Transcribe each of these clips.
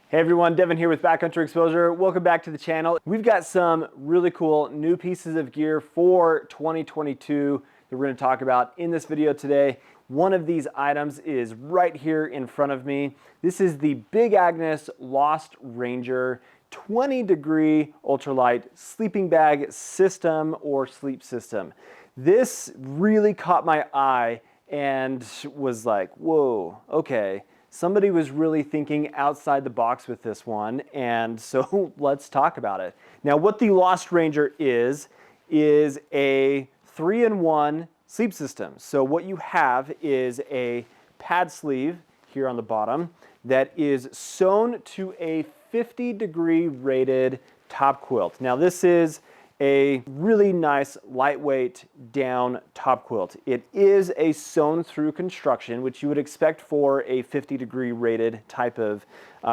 Hey everyone, Devin here with Backcountry Exposure. Welcome back to the channel. We've got some really cool new pieces of gear for 2022 that we're going to talk about in this video today. One of these items is right here in front of me. This is the Big Agnes Lost Ranger 20-degree ultralight sleeping bag system or sleep system. This really caught my eye and was like, whoa, okay. Somebody was really thinking outside the box with this one, and so let's talk about it. Now, what the Lost Ranger is a 3-in-1 sleep system. So what you have is a pad sleeve here on the bottom that is sewn to a 50-degree rated top quilt. Now, this is a really nice lightweight down top quilt. It is a sewn through construction, which you would expect for a 50-degree rated type of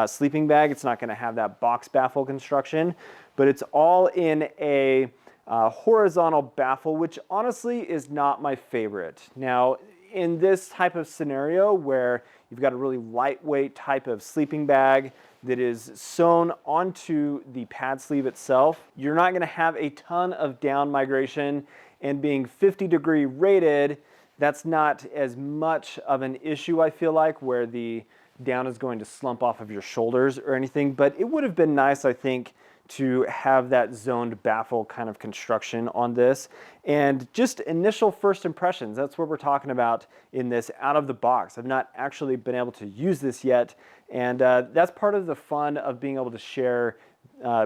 sleeping bag. It's not going to have that box baffle construction, but it's all in a horizontal baffle, which honestly is not my favorite. Now, in this type of scenario where you've got a really lightweight type of sleeping bag that is sewn onto the pad sleeve itself, you're not going to have a ton of down migration, and being 50-degree rated, that's not as much of an issue, I feel like, where the down is going to slump off of your shoulders or anything. But it would have been nice, I think, to have that zoned baffle kind of construction on this. And just initial first impressions, that's what we're talking about in this out of the box. I've not actually been able to use this yet, and that's part of the fun of being able to share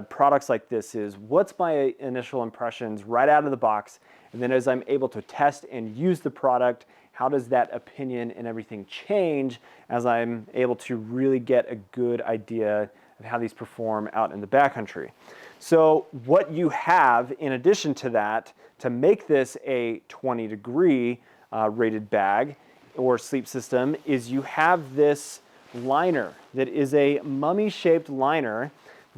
products like this is what's my initial impressions right out of the box, and then as I'm able to test and use the product, how does that opinion and everything change as I'm able to really get a good idea of how these perform out in the backcountry. So what you have in addition to that to make this a 20-degree rated bag or sleep system is you have this liner that is a mummy-shaped liner.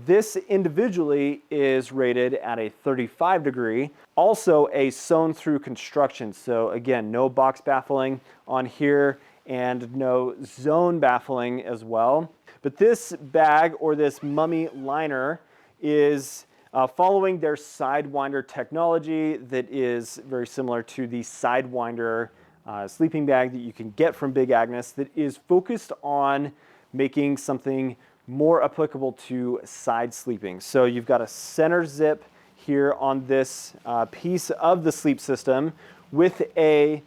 This individually is rated at a 35-degree, also a sewn-through construction. So again, no box baffling on here and no zone baffling as well. But this bag or this mummy liner is following their Sidewinder technology that is very similar to the Sidewinder sleeping bag that you can get from Big Agnes that is focused on making something more applicable to side sleeping. So you've got a center zip here on this piece of the sleep system with a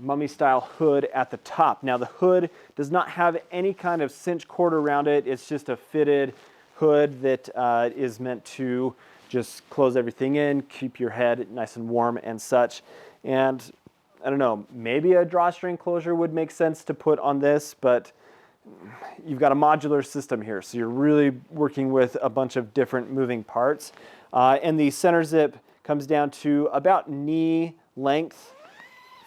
mummy style hood at the top. Now the hood does not have any kind of cinch cord around it. It's just a fitted hood that is meant to just close everything in, keep your head nice and warm and such. And I don't know, maybe a drawstring closure would make sense to put on this, but you've got a modular system here, so you're really working with a bunch of different moving parts. And the center zip comes down to about knee length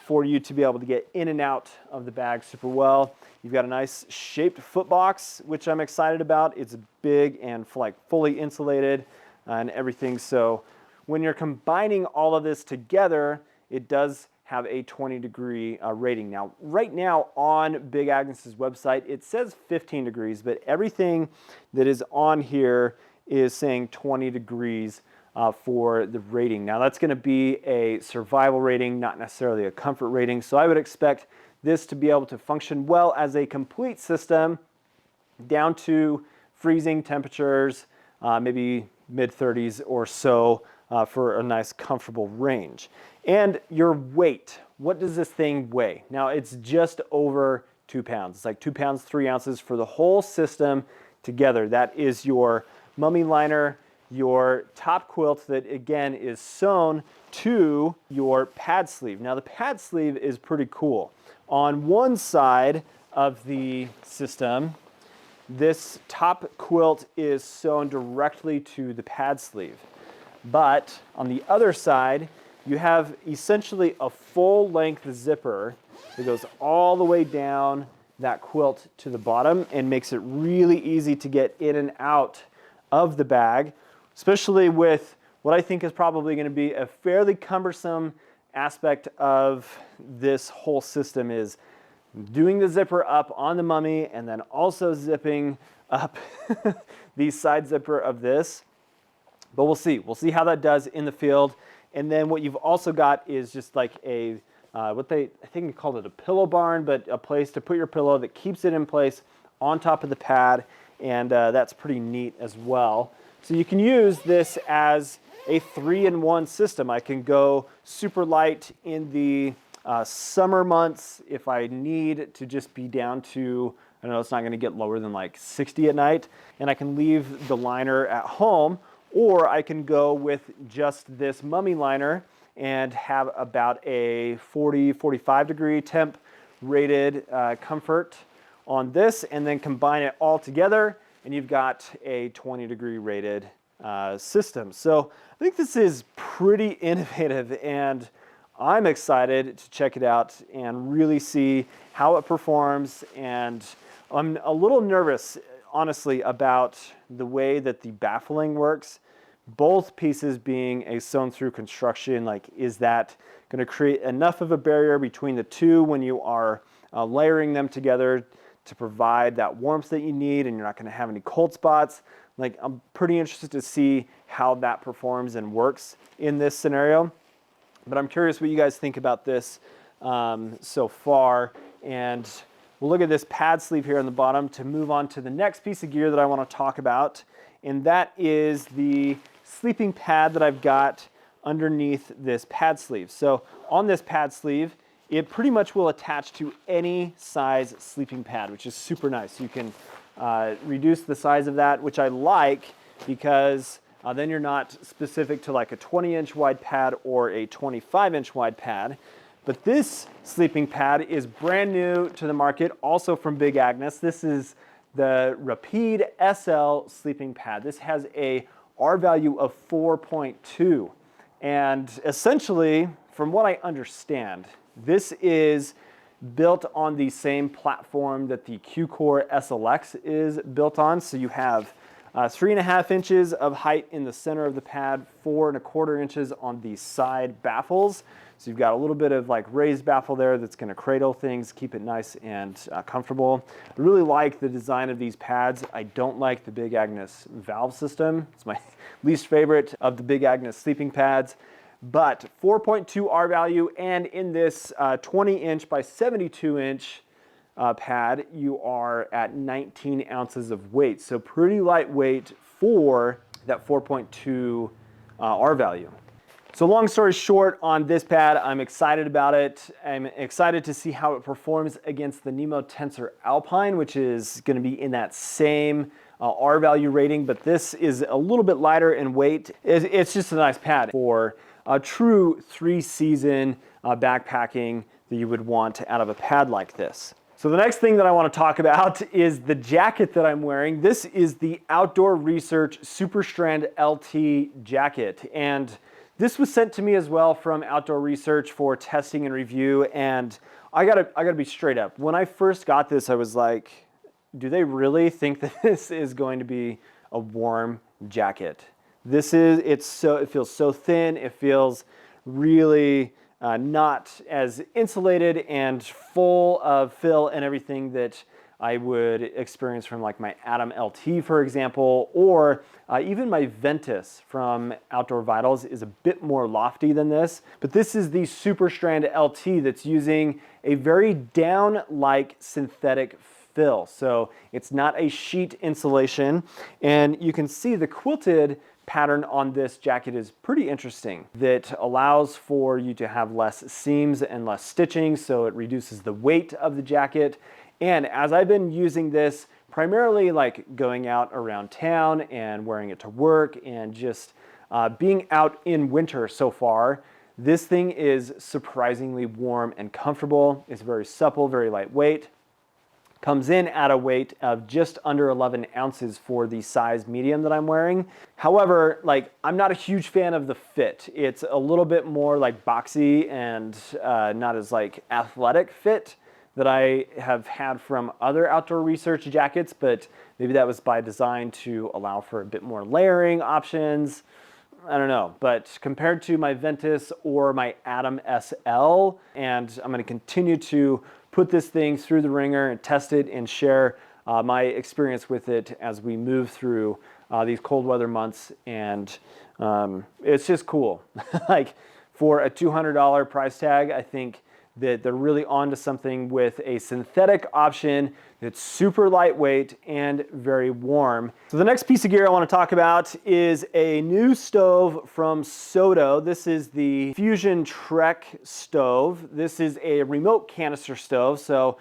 for you to be able to get in and out of the bag super well. You've got a nice shaped foot box, which I'm excited about. It's big and fully insulated and everything. So when you're combining all of this together, it does have a 20-degree rating. Now, right now on Big Agnes's website, it says 15 degrees, but everything that is on here is saying 20 degrees for the rating. Now that's going to be a survival rating, not necessarily a comfort rating. So I would expect this to be able to function well as a complete system down to freezing temperatures, maybe mid-30s or so for a nice comfortable range. And your weight, what does this thing weigh? Now it's just over 2 pounds. It's like 2 pounds, 3 ounces for the whole system together. That is your mummy liner, your top quilt that again is sewn to your pad sleeve. Now the pad sleeve is pretty cool. On one side of the system, this top quilt is sewn directly to the pad sleeve. But on the other side, you have essentially a full-length zipper that goes all the way down that quilt to the bottom and makes it really easy to get in and out of the bag, especially with what I think is probably going to be a fairly cumbersome aspect of this whole system is doing the zipper up on the mummy and then also zipping up the side zipper of this. But we'll see. We'll see how that does in the field. And then what you've also got is just like a, I think they called it a pillow barn, but a place to put your pillow that keeps it in place on top of the pad. And that's pretty neat as well. So you can use this as a 3-in-1 system. I can go super light in the summer months if I need to just be down to, I know it's not gonna get lower than like 60 at night, and I can leave the liner at home, or I can go with just this mummy liner and have about a 40, 45 degree temp rated comfort on this, and then combine it all together, and you've got a 20 degree rated system. So I think this is pretty innovative, and I'm excited to check it out and really see how it performs. And I'm a little nervous, honestly, about the way that the baffling works. Both pieces being a sewn through construction, like, is that going to create enough of a barrier between the two when you are layering them together to provide that warmth that you need, and you're not going to have any cold spots? Like, I'm pretty interested to see how that performs and works in this scenario. But I'm curious what you guys think about this so far. And we'll look at this pad sleeve here on the bottom to move on to the next piece of gear that I want to talk about. And that is the sleeping pad that I've got underneath this pad sleeve. So on this pad sleeve, it pretty much will attach to any size sleeping pad, which is super nice. You can reduce the size of that, which I like, because then you're not specific to like a 20-inch wide pad or a 25-inch wide pad. But this sleeping pad is brand new to the market, also from Big Agnes. This is the Rapide SL sleeping pad. This has a R value of 4.2. And essentially, from what I understand, this is built on the same platform that the Q-Core SLX is built on. So you have 3.5 inches of height in the center of the pad, 4.25 inches on the side baffles. So you've got a little bit of like raised baffle there that's going to cradle things, keep it nice and comfortable. I really like the design of these pads. I don't like the Big Agnes valve system. It's my least favorite of the Big Agnes sleeping pads. But 4.2 R value, and in this 20-inch by 72-inch pad, you are at 19 ounces of weight. So pretty lightweight for that 4.2 R value. So long story short on this pad, I'm excited about it. I'm excited to see how it performs against the Nemo Tensor Alpine, which is going to be in that same R value rating, but this is a little bit lighter in weight. It's just a nice pad for a true 3-season backpacking that you would want out of a pad like this. So the next thing that I want to talk about is the jacket that I'm wearing. This is the Outdoor Research Super Strand LT jacket, and this was sent to me as well from Outdoor Research for testing and review. And I gotta be straight up. When I first got this, I was like, do they really think that this is going to be a warm jacket? It feels so thin. It feels really not as insulated and full of fill and everything that I would experience from like my Atom LT, for example, or even my Ventus from Outdoor Vitals is a bit more lofty than this. But this is the Super Strand LT that's using a very down-like synthetic fill. So it's not a sheet insulation, and you can see the quilted pattern on this jacket is pretty interesting. That allows for you to have less seams and less stitching, so it reduces the weight of the jacket. And as I've been using this, primarily like going out around town and wearing it to work and just being out in winter so far, this thing is surprisingly warm and comfortable. It's very supple, very lightweight. Comes in at a weight of just under 11 ounces for the size medium that I'm wearing. However, like, I'm not a huge fan of the fit. It's a little bit more like boxy and not as like athletic fit that I have had from other Outdoor Research jackets, but maybe that was by design to allow for a bit more layering options. I don't know, but compared to my Ventus or my Atom SL, and I'm gonna continue to put this thing through the ringer and test it and share my experience with it as we move through these cold weather months, and it's just cool. Like for a $200 price tag, I think that they're really onto something with a synthetic option that's super lightweight and very warm. So the next piece of gear I want to talk about is a new stove from Soto. This is the Fusion Trek stove. This is a remote canister stove. So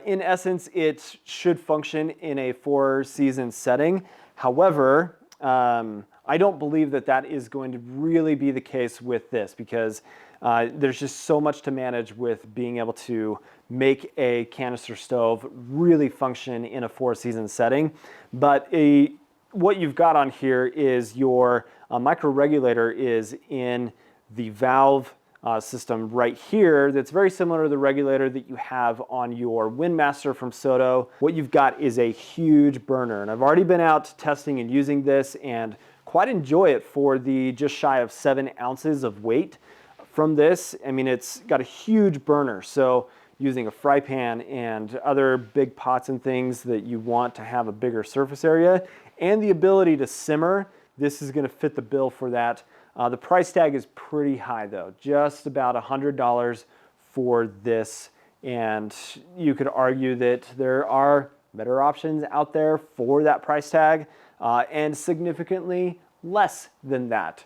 in essence, it should function in a 4-season setting. However, I don't believe that that is going to really be the case with this, because there's just so much to manage with being able to make a canister stove really function in a 4-season setting. But what you've got on here is your micro regulator is in the valve system right here that's very similar to the regulator that you have on your Windmaster from Soto. What you've got is a huge burner, and I've already been out testing and using this and quite enjoy it for the just shy of 7 ounces of weight from this. I mean, it's got a huge burner, so using a fry pan and other big pots and things that you want to have a bigger surface area and the ability to simmer, this is going to fit the bill for that. The price tag is pretty high though, just about $100 for this, and you could argue that there are better options out there for that price tag and significantly less than that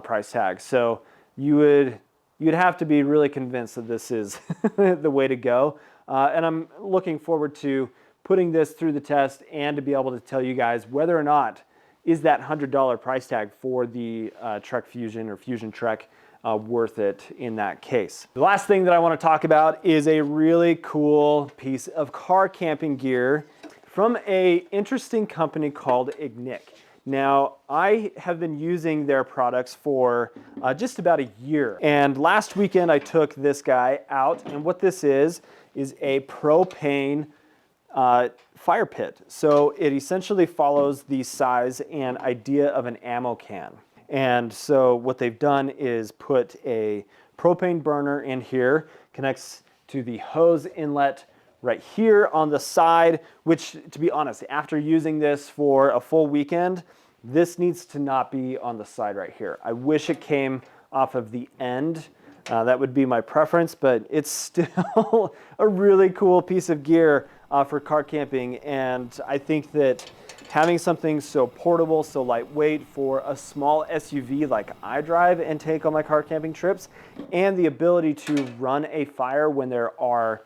price tag. So you'd have to be really convinced that this is the way to go. And I'm looking forward to putting this through the test and to be able to tell you guys whether or not is that $100 price tag for the Trek Fusion or Fusion Trek worth it in that case. The last thing that I want to talk about is a really cool piece of car camping gear from an interesting company called Agnes. Now, I have been using their products for just about a year. And last weekend I took this guy out, and what this is a propane fire pit. So it essentially follows the size and idea of an ammo can. And so what they've done is put a propane burner in here, connects to the hose inlet right here on the side, which, to be honest, after using this for a full weekend, this needs to not be on the side right here. I wish it came off of the end. That would be my preference, but it's still a really cool piece of gear for car camping. And I think that having something so portable, so lightweight for a small SUV like I drive and take on my car camping trips, and the ability to run a fire when there are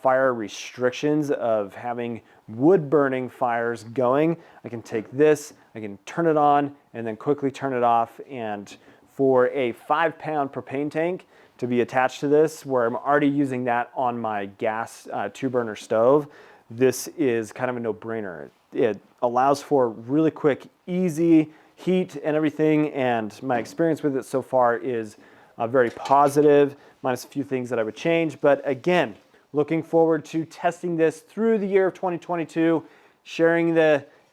fire restrictions of having wood burning fires going. I can take this, I can turn it on and then quickly turn it off. And for a 5-pound propane tank to be attached to this, where I'm already using that on my gas 2-burner stove, this is kind of a no-brainer. It allows for really quick, easy heat and everything, and my experience with it so far is very positive, minus a few things that I would change. But again, looking forward to testing this through the year of 2022, sharing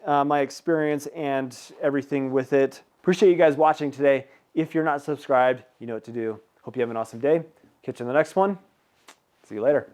my experience and everything with it. Appreciate you guys watching today. If you're not subscribed, you know what to do. Hope you have an awesome day. Catch you in the next one. See you later.